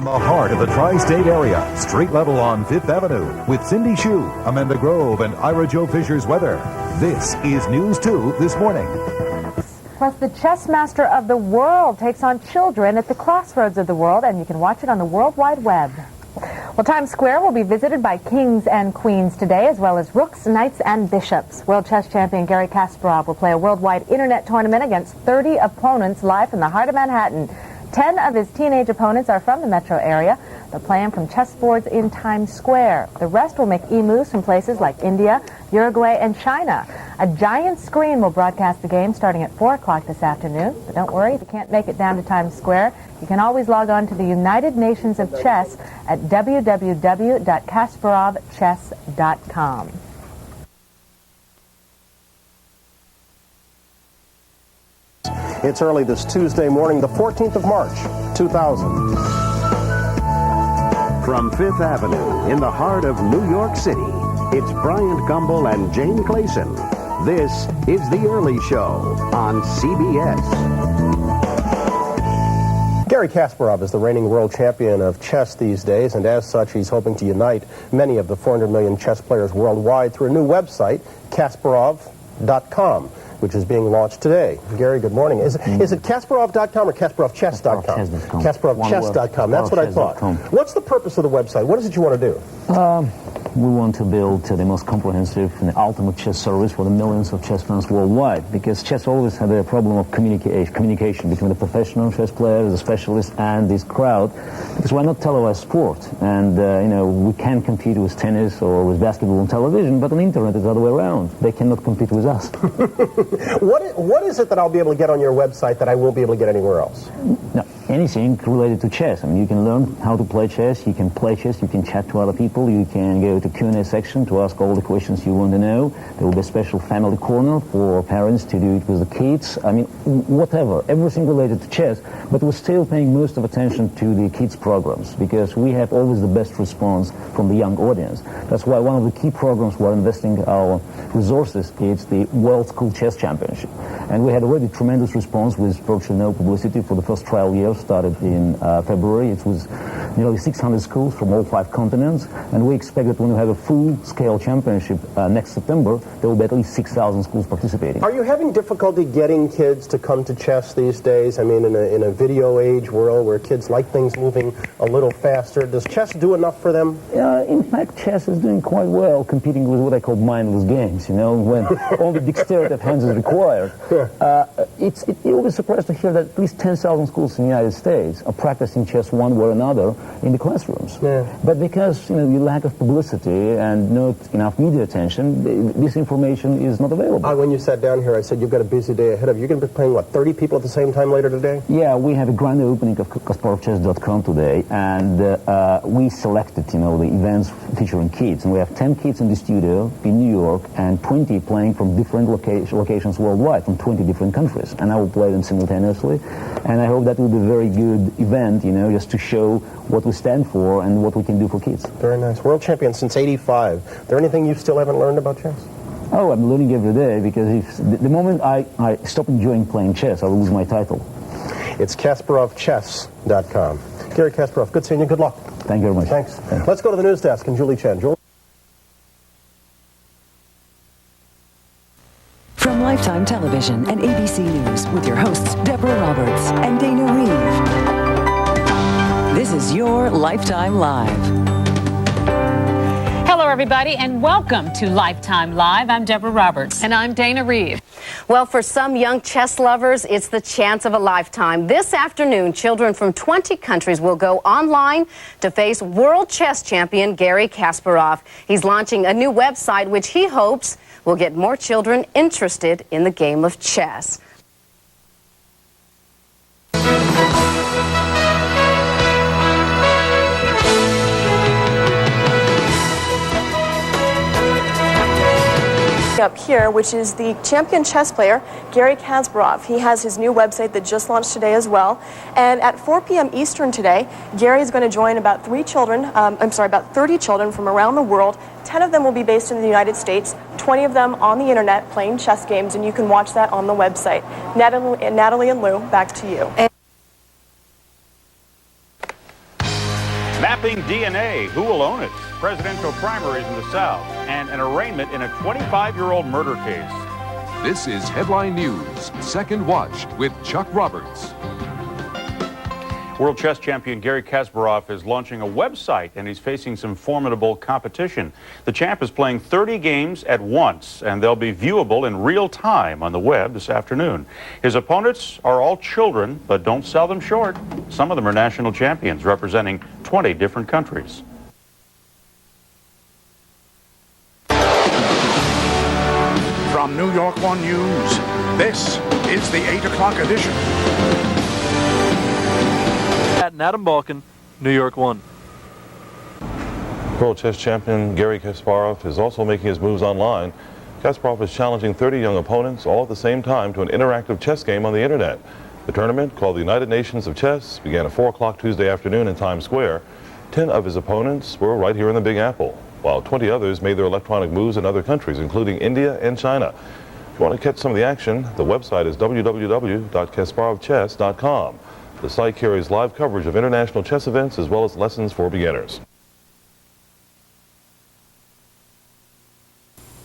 From the heart of the tri-state area, street level on 5th Avenue, with Cindy Hsu, Amanda Grove, and Ira Jo Fisher's weather. This is News 2 this morning. Plus, the chess master of the world takes on children at the crossroads of the world, and you can watch it on the World Wide Web. Well, Times Square will be visited by kings and queens today, as well as rooks, knights, and bishops. World chess champion Garry Kasparov will play a worldwide internet tournament against 30 opponents live from the heart of Manhattan. 10 of his teenage opponents are from the metro area. They're playing from chessboards in Times Square. The rest will make e-moves from places like India, Uruguay, and China. A giant screen will broadcast the game starting at 4 o'clock this afternoon. But don't worry, if you can't make it down to Times Square, you can always log on to the United Nations of Chess at www.KasparovChess.com. It's early this Tuesday morning, the 14th of March, 2000. From 5th Avenue, in the heart of New York City, it's Bryant Gumbel and Jane Clayson. This is The Early Show on CBS. Garry Kasparov is the reigning world champion of chess these days, and as such, he's hoping to unite many of the 400 million chess players worldwide through a new website, Kasparov.com. which is being launched today. Garry, good morning. Is it Kasparov.com or KasparovChess.com? KasparovChess.com. That's what I thought. What's the purpose of the website? What is it you want to do? We want to build the most comprehensive and the ultimate chess service for the millions of chess fans worldwide, because chess always had a problem of communication between the professional chess players, the specialists, and this crowd, because we're not televised sport, and we can compete with tennis or with basketball on television, but on the internet it's the other way around. They cannot compete with us. What is it that I'll be able to get on your website that I won't be able to get anywhere else? No, anything related to chess. I mean, you can learn how to play chess, you can play chess, you can chat to other people, you can go to Q&A section to ask all the questions you want to know. There will be a special family corner for parents to do it with the kids. I mean, whatever, everything related to chess, but we're still paying most of attention to the kids' programs, because we have always the best response from the young audience. That's why one of the key programs we're investing our resources is the World School Chess Championship. And we had already tremendous response with virtually no publicity for the first trial year, started in February. It was nearly 600 schools from all 5 continents, and we expect that when we have a full-scale championship next September, there will be at least 6,000 schools participating. Are you having difficulty getting kids to come to chess these days? I mean, in a video age world where kids like things moving a little faster, does chess do enough for them? In fact, chess is doing quite well, competing with what I call mindless games, when all the dexterity of hands is required. You'll be surprised to hear that at least 10,000 schools in the United States are practicing chess one way or another in the classrooms. Yeah. But because the lack of publicity and not enough media attention, this information is not available. When you sat down here, I said you've got a busy day ahead of you. You're going to be playing, 30 people at the same time later today? Yeah, we have a grand opening of KasparovChess.com today, and we selected, the events featuring kids. And we have 10 kids in the studio in New York and 20 playing from different locations worldwide, from 20 different countries. And I will play them simultaneously. And I hope that will be a very good event, just to show what we stand for and what we can do for kids. Very nice. World champion since '85. Is there anything you still haven't learned about chess? Oh, I'm learning every day, because if the moment I stop enjoying playing chess, I will lose my title. It's KasparovChess.com. Garry Kasparov, good seeing you. Good luck. Thank you very much. Thanks. Let's go to the news desk and Julie Chen. Julie? From Lifetime Television and ABC News, with your hosts Deborah Roberts and Dana Reeve. This is your Lifetime Live. Hello, everybody, and welcome to Lifetime Live. I'm Deborah Roberts. And I'm Dana Reeve. Well, for some young chess lovers, it's the chance of a lifetime. This afternoon, children from 20 countries will go online to face world chess champion Garry Kasparov. He's launching a new website, which he hopes will get more children interested in the game of chess. Up here, which is the champion chess player Garry Kasparov. He has his new website that just launched today as well. And at 4 p.m. Eastern today, Garry is going to join about 30 children from around the world. 10 of them will be based in the United States, 20 of them on the internet playing chess games, and you can watch that on the website. Natalie and Lou, back to you. swapping DNA. Who will own it? Presidential primaries in the South, and an arraignment in a 25-year-old murder case. This is Headline News, Second Watch with Chuck Roberts. World chess champion Garry Kasparov is launching a website, and he's facing some formidable competition. The champ is playing 30 games at once, and they'll be viewable in real time on the web this afternoon. His opponents are all children, but don't sell them short. Some of them are national champions representing 20 different countries. From New York One News, this is the 8 o'clock edition. Adam Balkan, New York One. World chess champion Garry Kasparov is also making his moves online. Kasparov is challenging 30 young opponents all at the same time to an interactive chess game on the internet. The tournament, called the United Nations of Chess, began at 4 o'clock Tuesday afternoon in Times Square. 10 of his opponents were right here in the Big Apple, while 20 others made their electronic moves in other countries, including India and China. If you want to catch some of the action, the website is www.KasparovChess.com. The site carries live coverage of international chess events as well as lessons for beginners.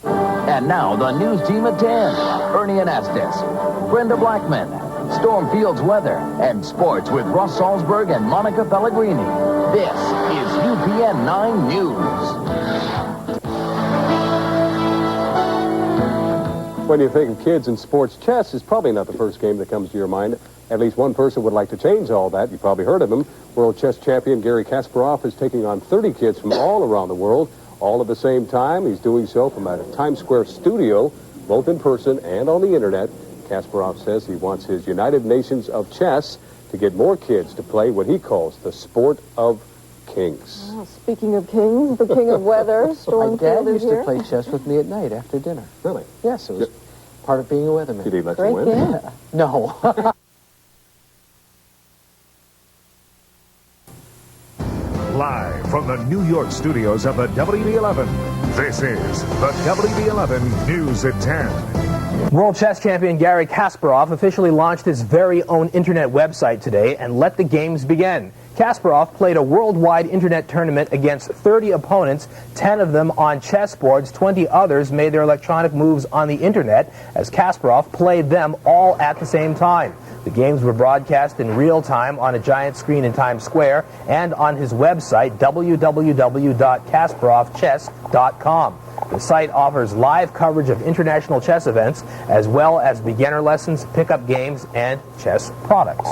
And now the news team at 10. Ernie Anastas, Brenda Blackman, Storm Fields weather, and sports with Russ Salzberg and Monica Pellegrini. This is UPN 9 News. When you think of kids and sports, chess is probably not the first game that comes to your mind. At least one person would like to change all that. You've probably heard of him. World chess champion Garry Kasparov is taking on 30 kids from all around the world, all at the same time. He's doing so from a Times Square studio, both in person and on the internet. Kasparov says he wants his United Nations of Chess to get more kids to play what he calls the sport of kings. Oh, speaking of kings, the king of weather, Storm Field is used here. to play chess with me at night after dinner. Really? Yes, it was part of being a weatherman. Did he let Great you win? game. No. Live from the New York studios of the WB11, this is the WB11 News at 10. World chess champion Garry Kasparov officially launched his very own internet website today and let the games begin. Kasparov played a worldwide internet tournament against 30 opponents, 10 of them on chessboards, 20 others made their electronic moves on the internet as Kasparov played them all at the same time. The games were broadcast in real time on a giant screen in Times Square and on his website, www.KasparovChess.com. The site offers live coverage of international chess events, as well as beginner lessons, pickup games, and chess products.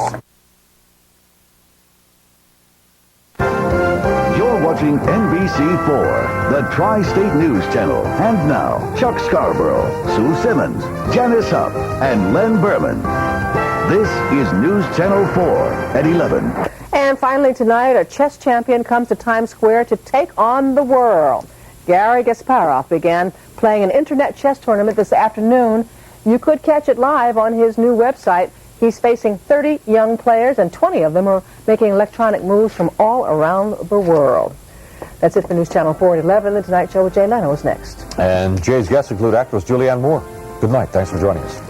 You're watching NBC4, the Tri-State News Channel. And now, Chuck Scarborough, Sue Simmons, Janice Hupp, and Len Berman. This is News Channel 4 at 11. And finally tonight, a chess champion comes to Times Square to take on the world. Garry Kasparov began playing an internet chess tournament this afternoon. You could catch it live on his new website. He's facing 30 young players, and 20 of them are making electronic moves from all around the world. That's it for News Channel 4 at 11. The Tonight Show with Jay Leno is next. And Jay's guests include actress Julianne Moore. Good night. Thanks for joining us.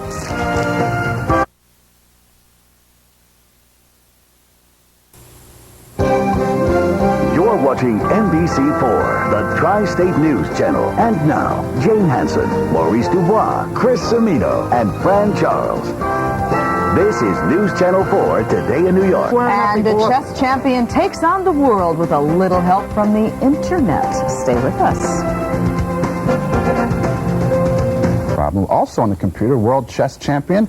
You're watching NBC4, the Tri-State News Channel. And now, Jane Hanson, Maurice Dubois, Chris Cimino, and Fran Charles. This is News Channel 4 today in New York. And the chess champion takes on the world with a little help from the internet. Stay with us. Problem. Also on the computer, world chess champion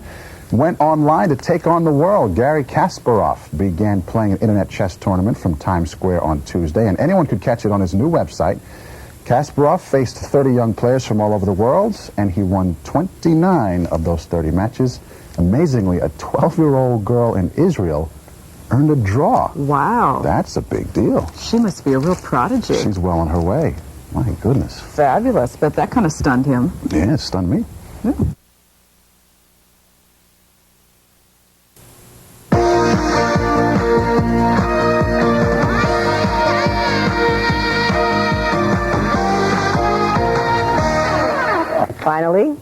went online to take on the world. Garry Kasparov began playing an internet chess tournament from Times Square on Tuesday, and anyone could catch it on his new website. Kasparov faced 30 young players from all over the world, and he won 29 of those 30 matches. Amazingly, a 12-year-old girl in Israel earned a draw. Wow. That's a big deal. She must be a real prodigy. She's well on her way. My goodness. Fabulous, but that kind of stunned him. Yeah, it stunned me. Yeah. Finally,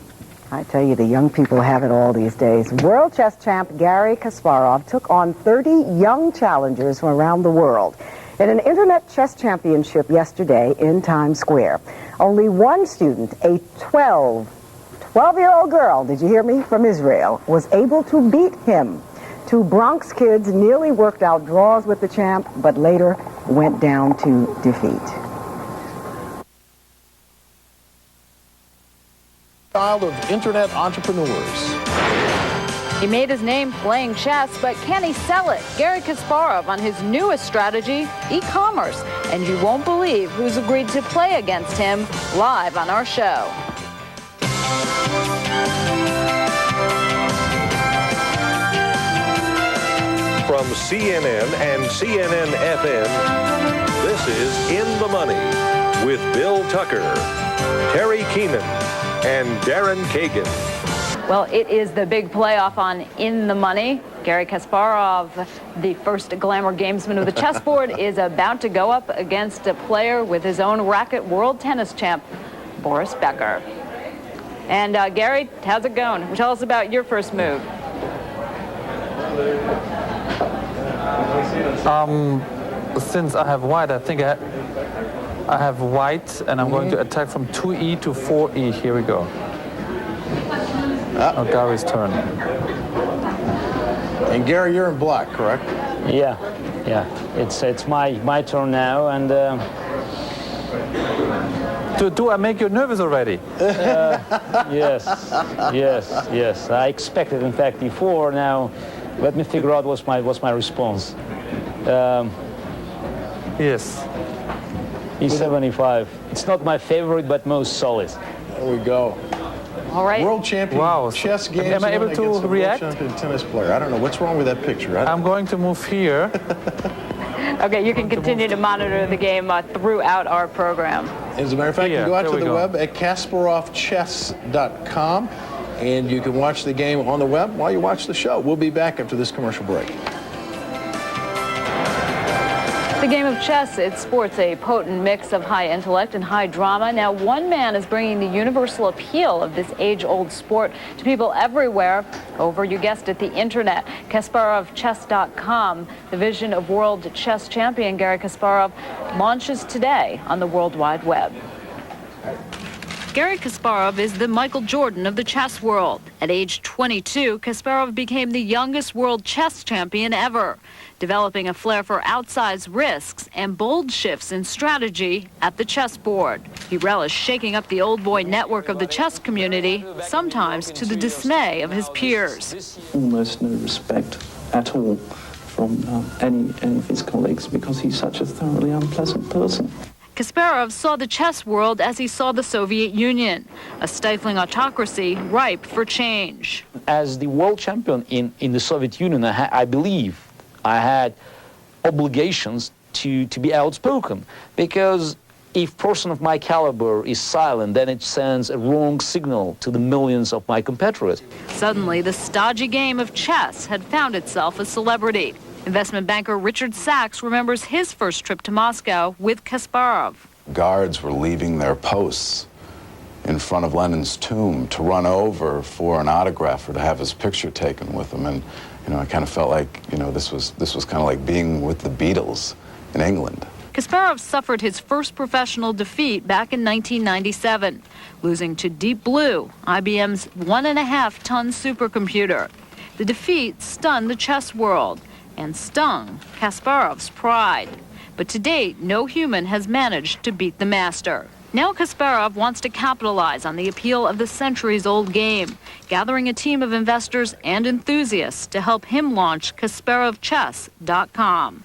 I tell you, the young people have it all these days. World chess champ Garry Kasparov took on 30 young challengers from around the world. In an internet chess championship yesterday in Times Square, only one student, a 12-year-old girl, did you hear me, from Israel, was able to beat him. Two Bronx kids nearly worked out draws with the champ, but later went down to defeat. Style of internet entrepreneurs. He made his name playing chess, but can he sell it? Gary Kasparov on his newest strategy, e-commerce. And you won't believe who's agreed to play against him live on our show. From CNN and CNN-FM, this is In the Money with Bill Tucker, Terry Keenan, and Darren Kagan. Well, it is the big playoff on In the Money. Gary Kasparov, the first glamour gamesman of the chessboard, is about to go up against a player with his own racket, world tennis champ, Boris Becker. And Gary, how's it going? Tell us about your first move. Since I have white, I think I have white, and I'm going to attack from 2e to 4e. Here we go. Oh, Gary's turn. And Gary, you're in black, correct? Yeah. It's my turn now, and do I make you nervous already? Yes. I expected, in fact, before. Now, let me figure out what's my response. Yes. E75. It's not my favorite, but most solid. There we go. All right. World champion chess games. Am I able to react? World champion tennis player. I don't know. What's wrong with that picture? I'm going to move here. Okay, you can continue to monitor the game throughout our program. As a matter of fact, you can go out to the web at KasparovChess.com, and you can watch the game on the web while you watch the show. We'll be back after this commercial break. The game of chess, it sports a potent mix of high intellect and high drama. Now, one man is bringing the universal appeal of this age-old sport to people everywhere over, you guessed it, the internet. KasparovChess.com, the vision of world chess champion Gary Kasparov, launches today on the World Wide Web. Gary Kasparov is the Michael Jordan of the chess world. At age 22, Kasparov became the youngest world chess champion ever, developing a flair for outsized risks and bold shifts in strategy at the chessboard. He relished shaking up the old boy network of the chess community, sometimes to the dismay of his peers. Almost no respect at all from any of his colleagues because he's such a thoroughly unpleasant person. Kasparov saw the chess world as he saw the Soviet Union, a stifling autocracy ripe for change. As the world champion in the Soviet Union, I believe I had obligations to be outspoken, because if a person of my caliber is silent, then it sends a wrong signal to the millions of my competitors. Suddenly, the stodgy game of chess had found itself a celebrity. Investment banker Richard Sachs remembers his first trip to Moscow with Kasparov. Guards were leaving their posts in front of Lenin's tomb to run over for an autograph or to have his picture taken with him. And, I kind of felt like, this was kind of like being with the Beatles in England. Kasparov suffered his first professional defeat back in 1997, losing to Deep Blue, IBM's 1.5-ton supercomputer. The defeat stunned the chess world and stung Kasparov's pride. But to date, no human has managed to beat the master. Now Kasparov wants to capitalize on the appeal of the centuries-old game, gathering a team of investors and enthusiasts to help him launch KasparovChess.com.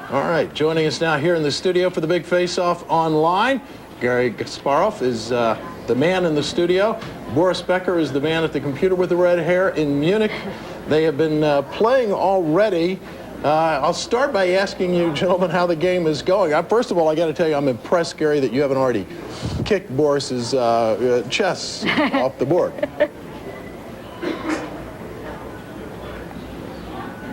All right, joining us now here in the studio for the big face-off online, Gary Kasparov is the man in the studio. Boris Becker is the man at the computer with the red hair in Munich. They have been playing already. I'll start by asking you, gentlemen, how the game is going. First of all, I got to tell you, I'm impressed, Gary, that you haven't already kicked Boris's chess off the board.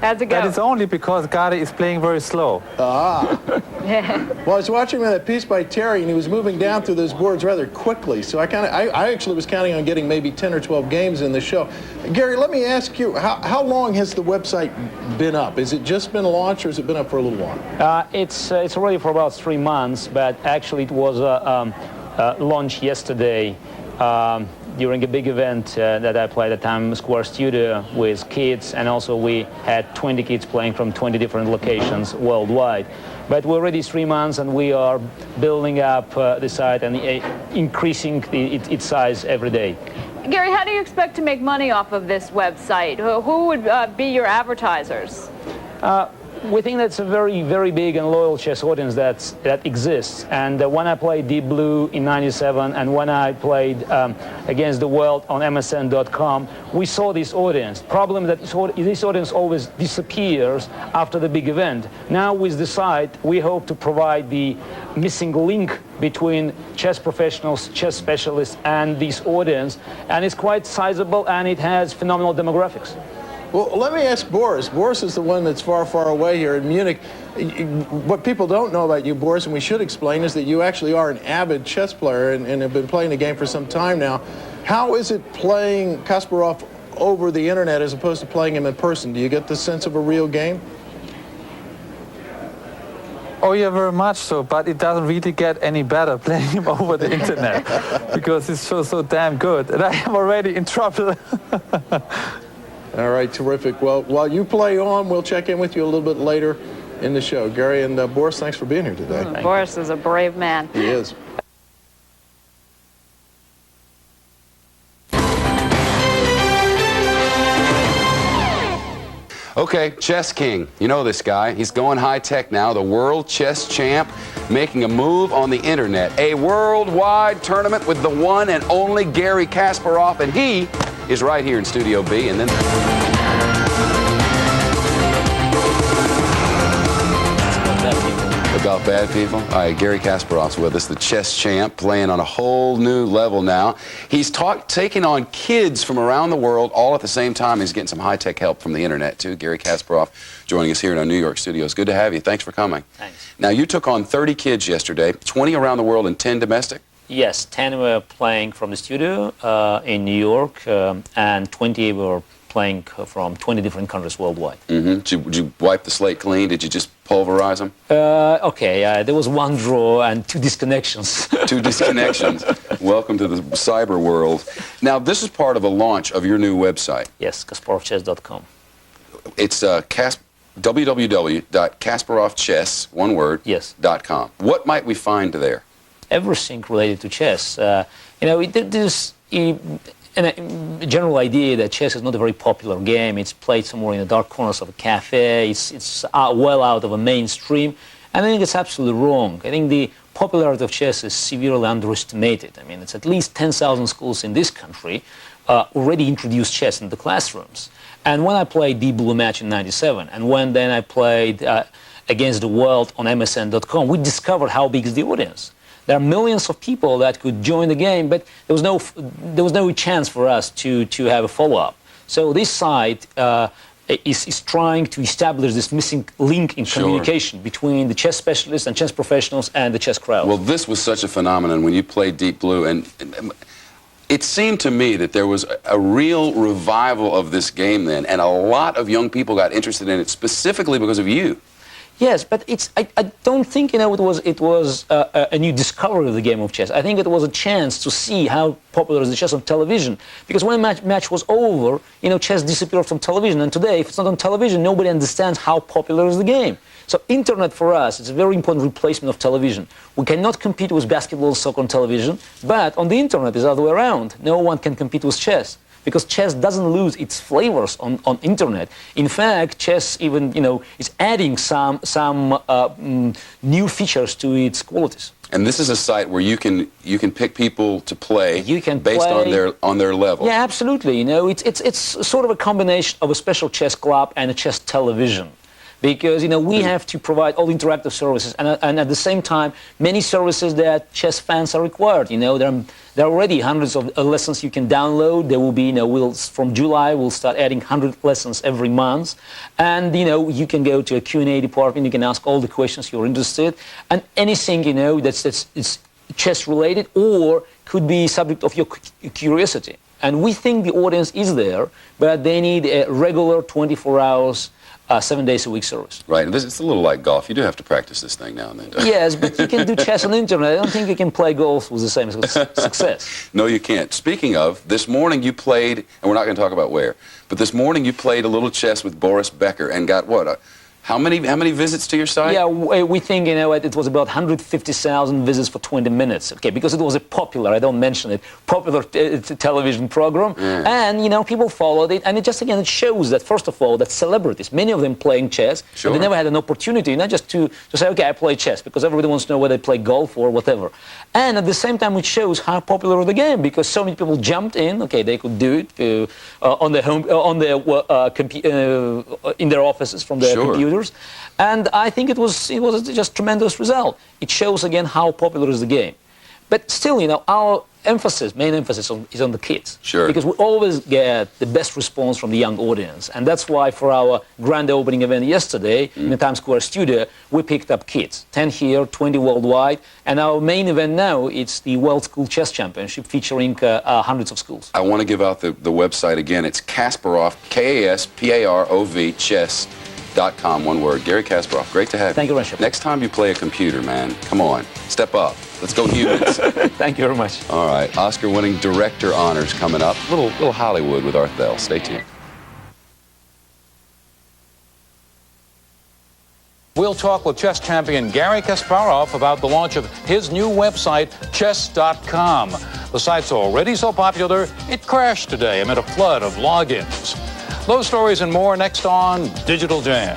How's it go? That is only because Gary is playing very slow. Ah. Well, I was watching that piece by Terry, and he was moving down through those boards rather quickly. So I actually was counting on getting maybe 10 or 12 games in the show. Gary, let me ask you, how long has the website been up? Has it just been launched, or has it been up for a little while? It's already for about 3 months, but actually it was launched yesterday during a big event that I played at Times Square Studio with kids, and also we had 20 kids playing from 20 different locations worldwide. But we're already 3 months, and we are building up the site and increasing its size every day. Gary, how do you expect to make money off of this website? Who would be your advertisers? We think that's a very, very big and loyal chess audience that exists. And when I played Deep Blue in '97, and when I played Against the World on MSN.com, we saw this audience. Problem that this audience always disappears after the big event. Now with the site, we hope to provide the missing link between chess professionals, chess specialists, and this audience. And it's quite sizable, and it has phenomenal demographics. Well, let me ask Boris. Boris is the one that's far, far away here in Munich. What people don't know about you, Boris, and we should explain, is that you actually are an avid chess player and have been playing the game for some time now. How is it playing Kasparov over the internet as opposed to playing him in person? Do you get the sense of a real game? Oh yeah, very much so, but it doesn't really get any better playing him over the internet because it's so damn good, and I am already in trouble. All right, terrific. Well, while you play on, we'll check in with you a little bit later in the show. Gary and Boris, thanks for being here today. Boris is a brave man. He is. Okay, Chess King. You know this guy. He's going high-tech now, the world chess champ, making a move on the internet. A worldwide tournament with the one and only Gary Kasparov, and he is right here in Studio B. And then about bad people. All right, Gary Kasparov's with us, the chess champ, playing on a whole new level now. He's taking on kids from around the world all at the same time. He's getting some high-tech help from the internet, too. Gary Kasparov joining us here in our New York studios. Good to have you. Thanks for coming. Thanks. Now, you took on 30 kids yesterday, 20 around the world and 10 domestic? Yes, 10 were playing from the studio in New York, and 20 were playing from 20 different countries worldwide. Mm-hmm. Did you wipe the slate clean? Did you just pulverize them? Okay, there was one draw and 2 disconnections. 2 disconnections. Welcome to the cyber world. Now, this is part of a launch of your new website. Yes, KasparovChess.com. It's www.KasparovChess, one word, yes. .com. What might we find there? Everything related to chess. There's a general idea that chess is not a very popular game. It's played somewhere in the dark corners of a cafe. It's well out of a mainstream. And I think it's absolutely wrong. I think the popularity of chess is severely underestimated. I mean, it's at least 10,000 schools in this country already introduced chess in the classrooms. And when I played Deep Blue match in '97, and when then I played Against the World on MSN.com, we discovered how big is the audience. There are millions of people that could join the game, but there was no chance for us to have a follow-up. So this site is trying to establish this missing link in communication between the chess specialists and chess professionals and the chess crowd. Well, this was such a phenomenon when you played Deep Blue, and it seemed to me that there was a real revival of this game then, and a lot of young people got interested in it specifically because of you. Yes, but I don't think it was a new discovery of the game of chess. I think it was a chance to see how popular is the chess on television. Because when a match was over, chess disappeared from television. And today, if it's not on television, nobody understands how popular is the game. So internet for us is a very important replacement of television. We cannot compete with basketball and soccer on television, but on the internet it's the other way around. No one can compete with chess. Because chess doesn't lose its flavors on internet. In fact, chess even is adding some new features to its qualities. And this is a site where you can pick people to play based on their level. Yeah, absolutely. It's sort of a combination of a special chess club and a chess television. because, you know, we have to provide all interactive services, and at the same time, many services that chess fans are required. You know, there are already hundreds of lessons you can download. There will be, you know, from July, we'll start adding 100 lessons every month. And, you know, you can go to a Q&A department, you can ask all the questions you're interested, and anything, you know, that's chess related or could be subject of your curiosity. And we think the audience is there, but they need a regular 24 hours, 7 days a week service. Right, and it's a little like golf. You do have to practice this thing now and then. Yes, but you can do chess on the internet. I don't think you can play golf with the same success. No, you can't. Speaking of, this morning you played, and we're not going to talk about where, but this morning you played a little chess with Boris Becker and got what? How many visits to your site? Yeah, we think, you know, it was about 150,000 visits for 20 minutes. Okay, because it was a popular, I don't mention it, popular television program. Mm. And, you know, people followed it. And it just, again, it shows that, first of all, that celebrities, many of them playing chess, sure, but they never had an opportunity, not just to say, okay, I play chess, because everybody wants to know whether they play golf or whatever. And at the same time, it shows how popular the game, because so many people jumped in. Okay, they could do it on their home, in their offices from their computers. And I think it was just tremendous result. It shows again how popular is the game. But still, you know, our main emphasis is on the kids. Sure. Because we always get the best response from the young audience. And that's why for our grand opening event yesterday in the Times Square studio, we picked up kids. 10 here, 20 worldwide. And our main event now, it's the World School Chess Championship featuring hundreds of schools. I want to give out the website again. It's Kasparov, Kasparov, chess.com, one word. Gary Kasparov, great to have you. Thank you very much. Next time you play a computer, man, come on, step up. Let's go humans. Thank you very much. All right, Oscar-winning director honors coming up. Little Hollywood with Arthel. Stay tuned. We'll talk with chess champion Gary Kasparov about the launch of his new website, chess.com. The site's already so popular, it crashed today amid a flood of logins. Those stories and more next on Digital Jam.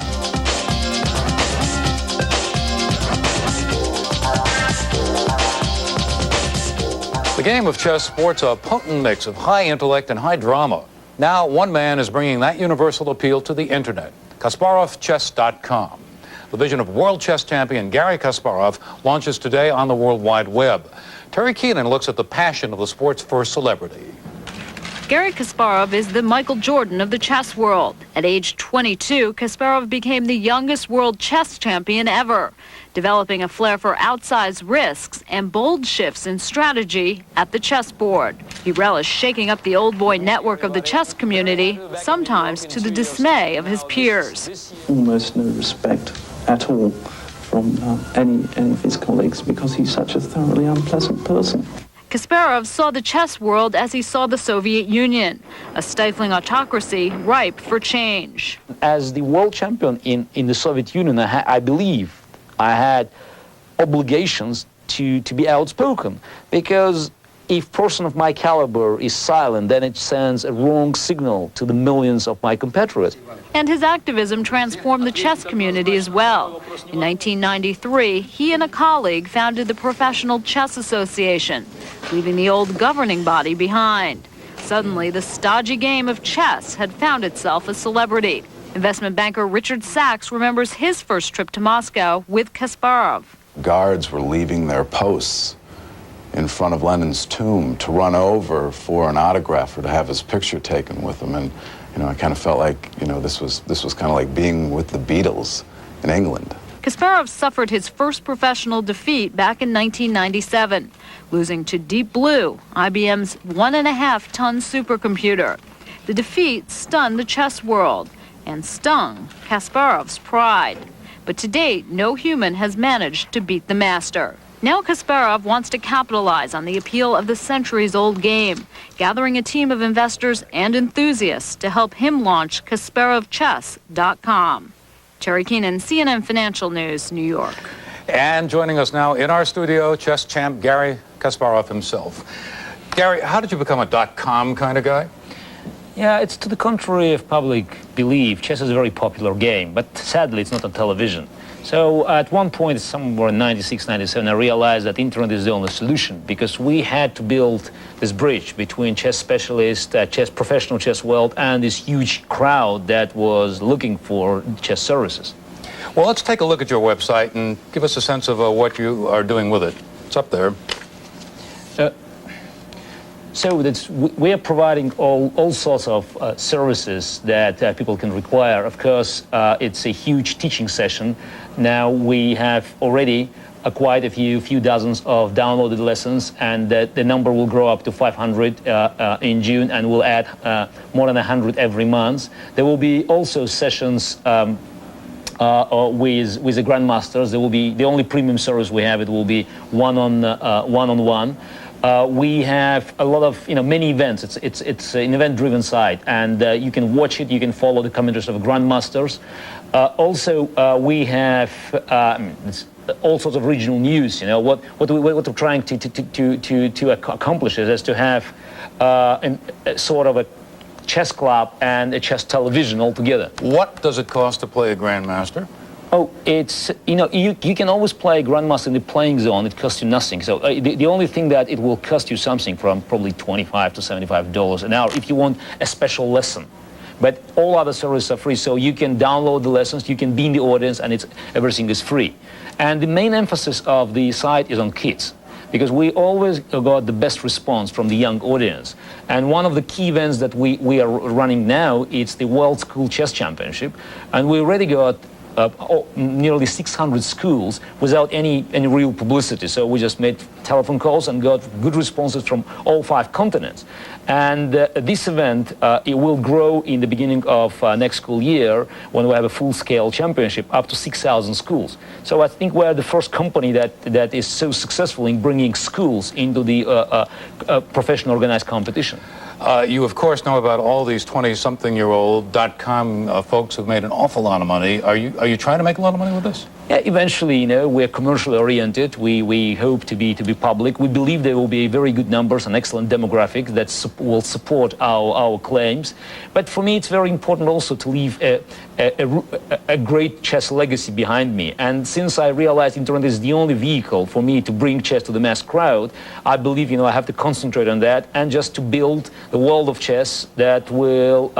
The game of chess sports a potent mix of high intellect and high drama. Now, one man is bringing that universal appeal to the internet, KasparovChess.com. The vision of world chess champion Gary Kasparov launches today on the World Wide Web. Terry Keenan looks at the passion of the sport's first celebrity. Gary Kasparov is the Michael Jordan of the chess world. At age 22, Kasparov became the youngest world chess champion ever, developing a flair for outsized risks and bold shifts in strategy at the chessboard. He relished shaking up the old boy network of the chess community, sometimes to the dismay of his peers. Almost no respect at all from any of his colleagues because he's such a thoroughly unpleasant person. Kasparov saw the chess world as he saw the Soviet Union, a stifling autocracy ripe for change. As the world champion in the Soviet Union, I believe I had obligations to be outspoken, because if a person of my caliber is silent, then it sends a wrong signal to the millions of my competitors. And his activism transformed the chess community as well. In 1993, he and a colleague founded the Professional Chess Association, leaving the old governing body behind. Suddenly, the stodgy game of chess had found itself a celebrity. Investment banker Richard Sachs remembers his first trip to Moscow with Kasparov. Guards were leaving their posts in front of Lenin's tomb to run over for an autograph or to have his picture taken with him. And, you know, I kind of felt like, you know, this was kind of like being with the Beatles in England. Kasparov suffered his first professional defeat back in 1997, losing to Deep Blue, IBM's 1.5-ton supercomputer. The defeat stunned the chess world and stung Kasparov's pride. But to date, no human has managed to beat the master. Now Kasparov wants to capitalize on the appeal of the centuries-old game, gathering a team of investors and enthusiasts to help him launch KasparovChess.com. Terry Keenan, CNN Financial News, New York. And joining us now in our studio, chess champ Gary Kasparov himself. Gary, how did you become a .com kind of guy? Yeah, it's to the contrary of public belief. Chess is a very popular game, but sadly it's not on television. So at one point, somewhere in 96, 97, I realized that internet is the only solution, because we had to build this bridge between chess specialists, professional chess world, and this huge crowd that was looking for chess services. Well, let's take a look at your website and give us a sense of what you are doing with it. It's up there. So we are providing all sorts of services that people can require. Of course, it's a huge teaching session. Now we have already quite a few dozens of downloaded lessons, and the number will grow up to 500 in June, and we'll add more than 100 every month. There will be also sessions with the grandmasters. There will be the only premium service we have. It will be one-on-one. We have a lot of, many events. It's an event-driven site, and you can watch it. You can follow the commentaries of grandmasters. Also, we have all sorts of regional news. What we're trying to accomplish is to have a sort of a chess club and a chess television all together. What does it cost to play a grandmaster? Oh, it's, you can always play grandmaster in the playing zone. It costs you nothing. So the only thing that it will cost you something from probably $25 to $75 an hour if you want a special lesson. But all other services are free, so you can download the lessons, you can be in the audience, and everything is free. And the main emphasis of the site is on kids, because we always got the best response from the young audience. And one of the key events that we are running now is the World School Chess Championship, and we already got nearly 600 schools without any real publicity. So we just made telephone calls and got good responses from all 5 continents. And this event, it will grow in the beginning of next school year when we have a full-scale championship up to 6,000 schools. So I think we're the first company that is so successful in bringing schools into the professional organized competition. You, of course, know about all these 20-something-year-old .com folks who've made an awful lot of money. Are you trying to make a lot of money with this? Yeah, eventually, we're commercially oriented. We hope to be public. We believe there will be very good numbers and excellent demographics that will support our claims. But for me, it's very important also to leave a great chess legacy behind me. And since I realized internet is the only vehicle for me to bring chess to the mass crowd, I believe I have to concentrate on that and just to build the world of chess that will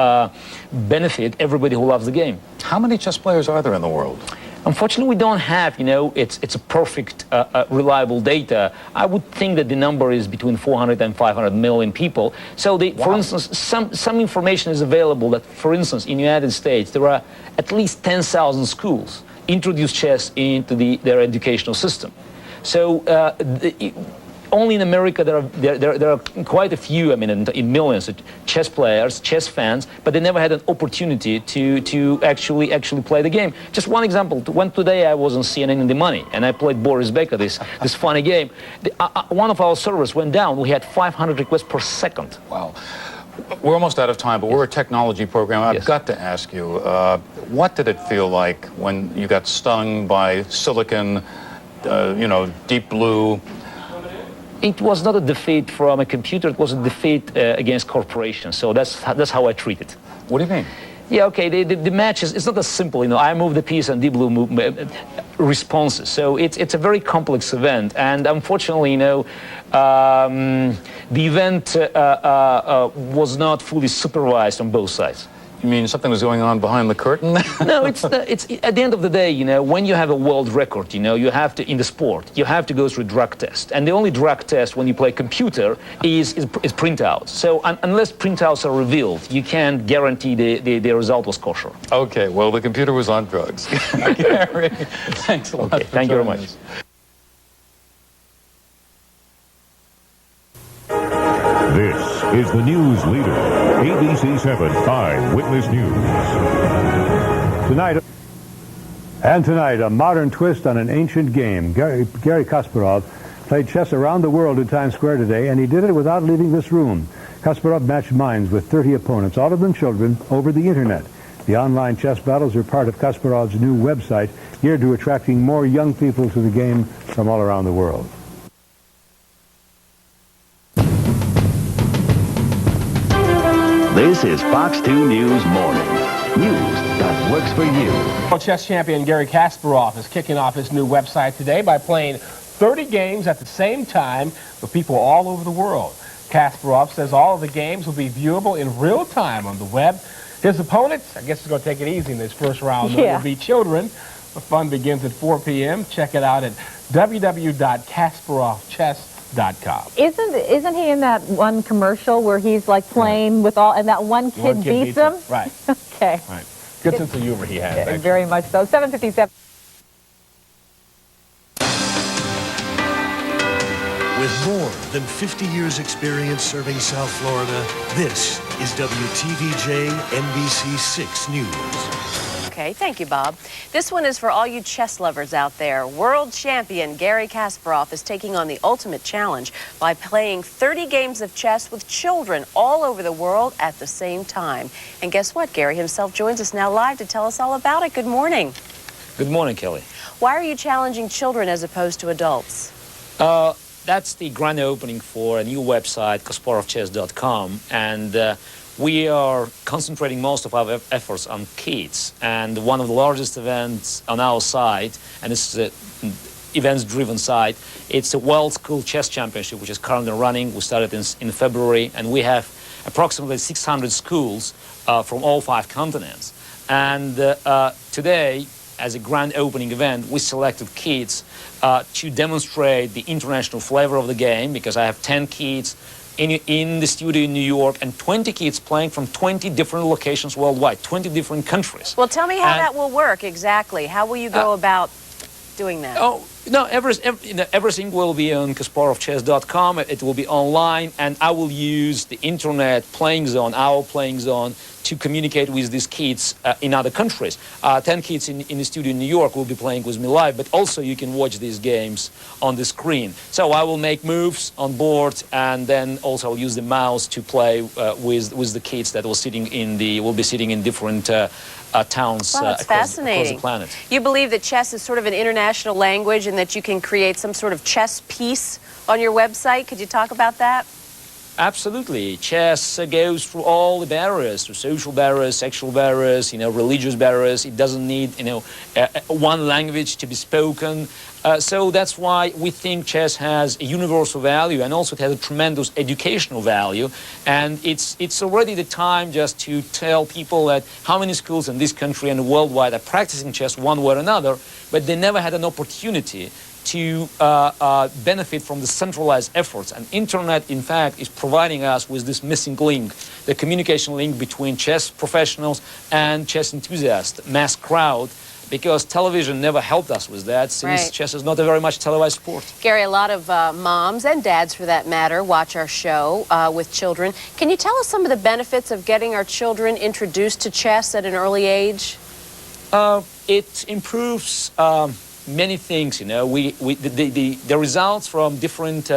benefit everybody who loves the game. How many chess players are there in the world? Unfortunately, we don't have, it's a perfect, reliable data. I would think that the number is between 400 and 500 million people. So, for instance, some information is available that, for instance, in the United States, there are at least 10,000 schools introduce chess into their educational system. So, only in America there are quite a few, in millions of chess players, chess fans, but they never had an opportunity to actually play the game. Just one example. Today I was on CNN in the Money, and I played Boris Becker, this funny game. One of our servers went down. We had 500 requests per second. Wow. We're almost out of time, but we're a technology program. I've got to ask you, what did it feel like when you got stung by silicon, deep blue? It was not a defeat from a computer. It was a defeat against corporations. So that's how I treat it. What do you mean? Yeah, okay. The match it's not as simple. I move the piece and Deep Blue responses. So it's a very complex event. And unfortunately, the event was not fully supervised on both sides. You mean something was going on behind the curtain? No, it's at the end of the day, when you have a world record, you have to, in the sport, you have to go through a drug test. And the only drug test when you play computer is printouts. So unless printouts are revealed, you can't guarantee the result was kosher. Okay, well, the computer was on drugs. Gary, thanks a lot. Okay, thank you very much. This is the news leader, ABC 7 Eyewitness News. Tonight, a modern twist on an ancient game. Gary Kasparov played chess around the world in Times Square today, and he did it without leaving this room. Kasparov matched minds with 30 opponents, all of them children, over the internet. The online chess battles are part of Kasparov's new website, geared to attracting more young people to the game from all around the world. This is Fox 2 News Morning. News that works for you. World chess champion Gary Kasparov is kicking off his new website today by playing 30 games at the same time with people all over the world. Kasparov says all of the games will be viewable in real time on the web. His opponents, I guess he's going to take it easy in this first round, will be children. The fun begins at 4 p.m. Check it out at www.KasparovChess.com. Isn't he in that one commercial where he's like playing with all, and that one kid beats him? Right. Okay. Right. Good sense of humor he has. Yeah, very much so. 7:57. With more than 50 years experience serving South Florida, this is WTVJ NBC 6 News. Okay, thank you, Bob. This one is for all you chess lovers out there. World champion Garry Kasparov is taking on the ultimate challenge by playing 30 games of chess with children all over the world at the same time. And guess what? Garry himself joins us now live to tell us all about it. Good morning. Good morning, Kelly. Why are you challenging children as opposed to adults? That's the grand opening for a new website, KasparovChess.com, and we are concentrating most of our efforts on kids. And one of the largest events on our site, and this is an events-driven site, it's the World School Chess Championship, which is currently running. We started in February, and we have approximately 600 schools from all 5 continents. And today, as a grand opening event, we selected kids to demonstrate the international flavor of the game, because I have 10 kids in the studio in New York and 20 kids playing from 20 different locations worldwide, 20 different countries. Well, tell me how that will work exactly. How will you go about doing that? Oh, no, everything will be on KasparovChess.com. It will be online, and I will use the internet playing zone, our playing zone, to communicate with these kids in other countries. 10 kids in the studio in New York will be playing with me live, but also you can watch these games on the screen. So I will make moves on board, and then also I'll use the mouse to play with the kids that will be sitting in different towns across the planet. You believe that chess is sort of an international language and that you can create some sort of chess piece on your website. Could you talk about that? Absolutely. Chess goes through all the barriers, through social barriers, sexual barriers, religious barriers. It doesn't need, one language to be spoken. So that's why we think chess has a universal value, and also it has a tremendous educational value. And it's already the time just to tell people that how many schools in this country and worldwide are practicing chess one way or another, but they never had an opportunity to benefit from the centralized efforts. And internet, in fact, is providing us with this missing link, the communication link between chess professionals and chess enthusiasts, mass crowd, because television never helped us with that, since chess is not a very much televised sport. Garry, a lot of moms and dads, for that matter, watch our show with children. Can you tell us some of the benefits of getting our children introduced to chess at an early age? It improves many things, the results from different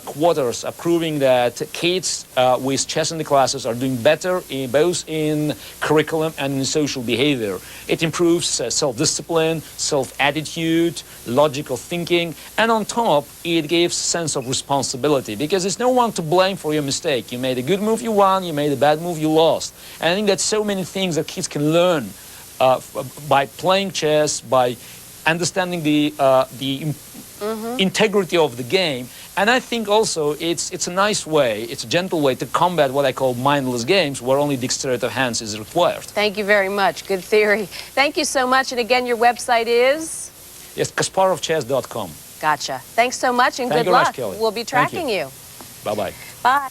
quarters are proving that kids with chess in the classes are doing better both in curriculum and in social behavior. It improves self-discipline, self-attitude, logical thinking, and on top, it gives a sense of responsibility, because there's no one to blame for your mistake. You made a good move, you won. You made a bad move, you lost. And I think that's so many things that kids can learn by playing chess, by understanding the integrity of the game. And I think also it's a nice way, it's a gentle way to combat what I call mindless games, where only dexterity of hands is required. Thank you very much. Good theory. Thank you so much. And again, your website is? Yes, KasparovChess.com. Gotcha. Thanks so much, and good luck. We'll be tracking you. Bye-bye. Bye.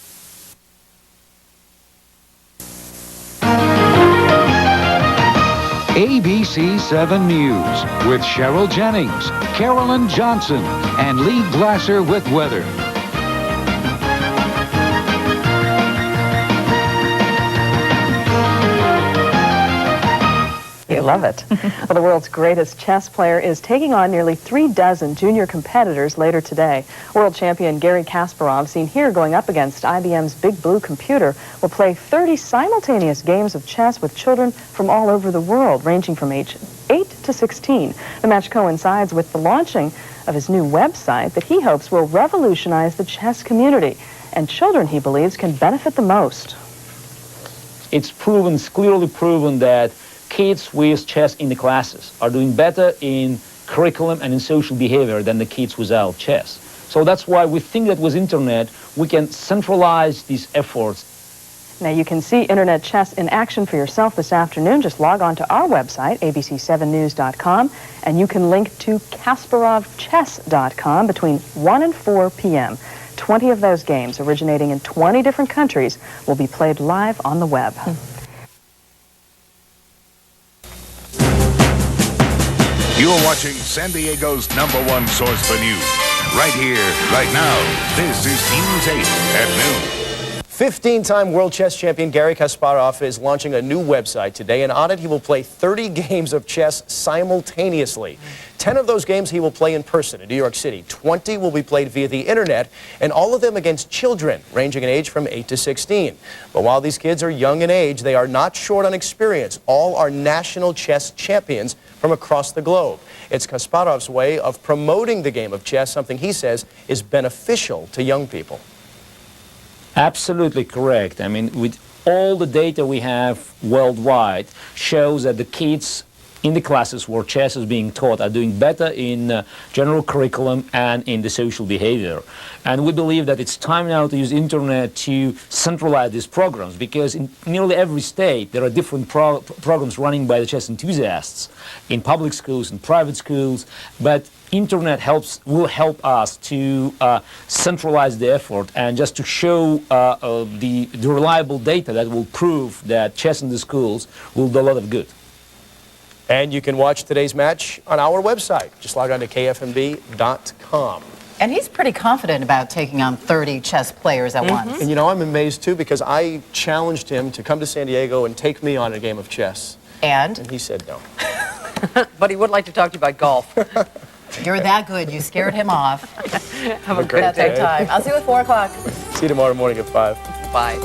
ABC 7 News with Cheryl Jennings, Carolyn Johnson, and Lee Glasser with weather. You love it. Well, the world's greatest chess player is taking on nearly 36 junior competitors later today. World champion Garry Kasparov, seen here going up against IBM's Big Blue computer, will play 30 simultaneous games of chess with children from all over the world, ranging from age 8 to 16. The match coincides with the launching of his new website that he hopes will revolutionize the chess community. And children, he believes, can benefit the most. It's clearly proven that kids with chess in the classes are doing better in curriculum and in social behavior than the kids without chess. So that's why we think that with internet we can centralize these efforts. Now, you can see Internet chess in action for yourself this afternoon. Just log on to our website, abc7news.com, and you can link to KasparovChess.com between 1 and 4 p.m. 20 of those games, originating in 20 different countries, will be played live on the web. You're watching San Diego's #1 source for news. Right here, right now. This is News 8 at noon. 15-time world chess champion Garry Kasparov is launching a new website today, and on it he will play 30 games of chess simultaneously. 10 of those games he will play in person in New York City. 20 will be played via the internet, and all of them against children ranging in age from 8 to 16. But while these kids are young in age, they are not short on experience. All are national chess champions from across the globe. It's Kasparov's way of promoting the game of chess, something he says is beneficial to young people. Absolutely correct. I mean, with all the data we have worldwide shows that the kids in the classes where chess is being taught are doing better in general curriculum and in the social behavior. And we believe that it's time now to use internet to centralize these programs, because in nearly every state there are different programs running by the chess enthusiasts in public schools and private schools, but internet will help us to centralize the effort and just to show the reliable data that will prove that chess in the schools will do a lot of good. And you can watch today's match on our website. Just log on to kfmb.com. And he's pretty confident about taking on 30 chess players at once. And you know, I'm amazed too, because I challenged him to come to San Diego and take me on a game of chess. And he said no. But he would like to talk to you about golf. You're that good. You scared him off. Have a great day. Time. I'll see you at 4 o'clock. See you tomorrow morning at 5. Bye.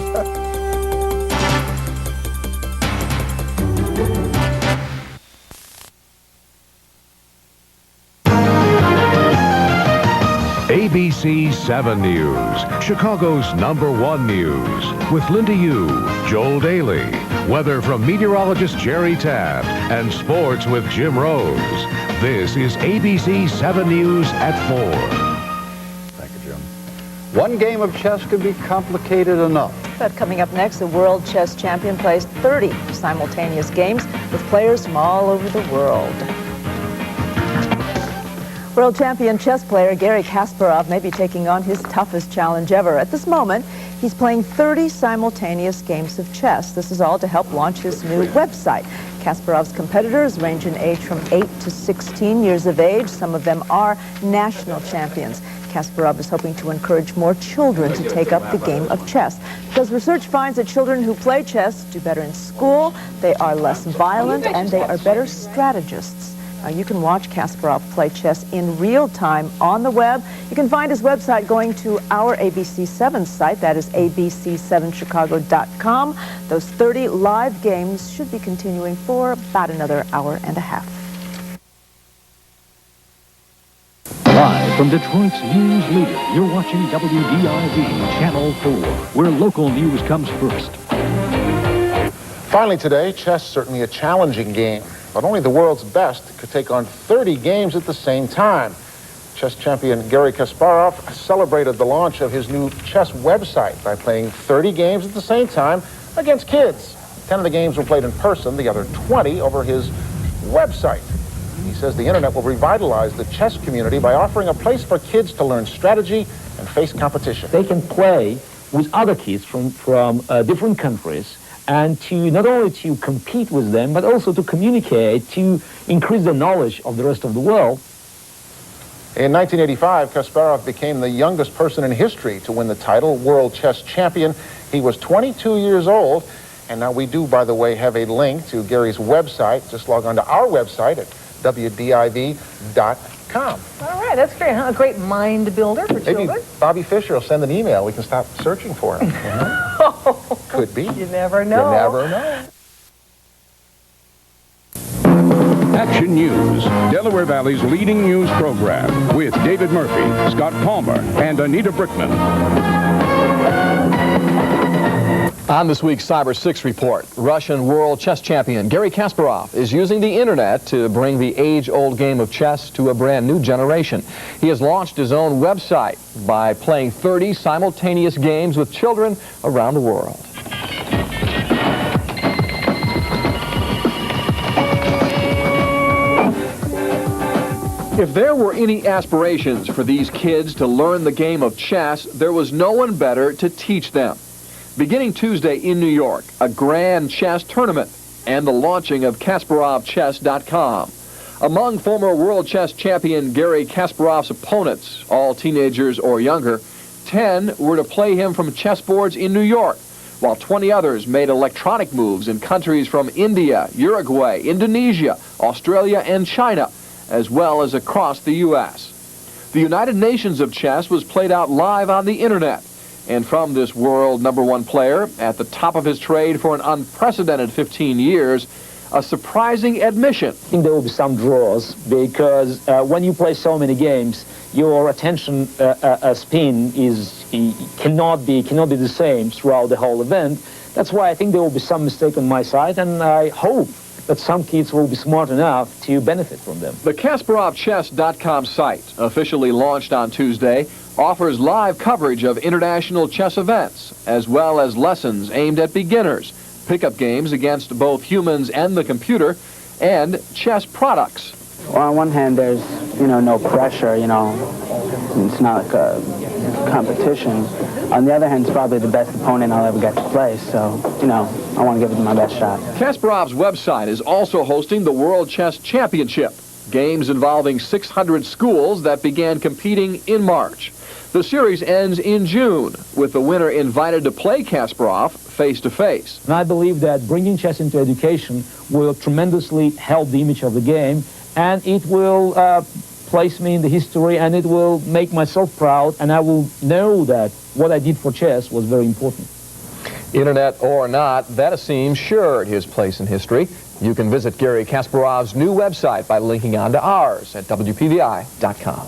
ABC 7 News, Chicago's #1 news, with Linda Yu, Joel Daly, weather from meteorologist Jerry Taft, and sports with Jim Rose. This is ABC 7 News at 4. Thank you, Jim. One game of chess could be complicated enough. But coming up next, the world chess champion plays 30 simultaneous games with players from all over the world. World champion chess player Garry Kasparov may be taking on his toughest challenge ever. At this moment, he's playing 30 simultaneous games of chess. This is all to help launch his new website. Kasparov's competitors range in age from 8 to 16 years of age. Some of them are national champions. Kasparov is hoping to encourage more children to take up the game of chess, because research finds that children who play chess do better in school, they are less violent, and they are better strategists. You can watch Kasparov play chess in real time on the web. You can find his website going to our ABC7 site. That is abc7chicago.com. Those 30 live games should be continuing for about another hour and a half. Live from Detroit's news leader, you're watching WDIV Channel 4, where local news comes first. Finally today, chess certainly a challenging game, but only the world's best could take on 30 games at the same time. Chess champion Garry Kasparov celebrated the launch of his new chess website by playing 30 games at the same time against kids. 10 of the games were played in person, the other 20 over his website. He says the internet will revitalize the chess community by offering a place for kids to learn strategy and face competition. They can play with other kids from different countries, and to not only to compete with them, but also to communicate, to increase the knowledge of the rest of the world. In 1985, Kasparov became the youngest person in history to win the title, World Chess Champion. He was 22 years old, and now we do, by the way, have a link to Garry's website. Just log on to our website at WDIV.com. All right, that's great, huh? A great mind builder for children. Maybe Bobby Fischer will send an email. We can stop searching for him. Could be. You never know. You never know. Action News, Delaware Valley's leading news program, with David Murphy, Scott Palmer, and Anita Brickman. On this week's Cyber 6 report, Russian world chess champion Garry Kasparov is using the internet to bring the age-old game of chess to a brand new generation. He has launched his own website by playing 30 simultaneous games with children around the world. If there were any aspirations for these kids to learn the game of chess, there was no one better to teach them. Beginning Tuesday in New York, a grand chess tournament and the launching of KasparovChess.com. Among former world chess champion Garry Kasparov's opponents, all teenagers or younger, 10 were to play him from chessboards in New York, while 20 others made electronic moves in countries from India, Uruguay, Indonesia, Australia, and China, as well as across the U.S. The United Nations of Chess was played out live on the Internet, and from this world #1 player, at the top of his trade for an unprecedented 15 years, a surprising admission. I think there will be some draws because when you play so many games, your attention span cannot be the same throughout the whole event. That's why I think there will be some mistake on my side, and I hope that some kids will be smart enough to benefit from them. The KasparovChess.com site, officially launched on Tuesday, offers live coverage of international chess events, as well as lessons aimed at beginners, pickup games against both humans and the computer, and chess products. Well, on one hand, there's, no pressure, it's not like a competition. On the other hand, it's probably the best opponent I'll ever get to play, so, I want to give it my best shot. Kasparov's website is also hosting the World Chess Championship, games involving 600 schools that began competing in March. The series ends in June, with the winner invited to play Kasparov face-to-face. And I believe that bringing chess into education will tremendously help the image of the game, and it will place me in the history, and it will make myself proud, and I will know that what I did for chess was very important. Internet or not, that seems sure his place in history. You can visit Garry Kasparov's new website by linking on to ours at WPVI.com.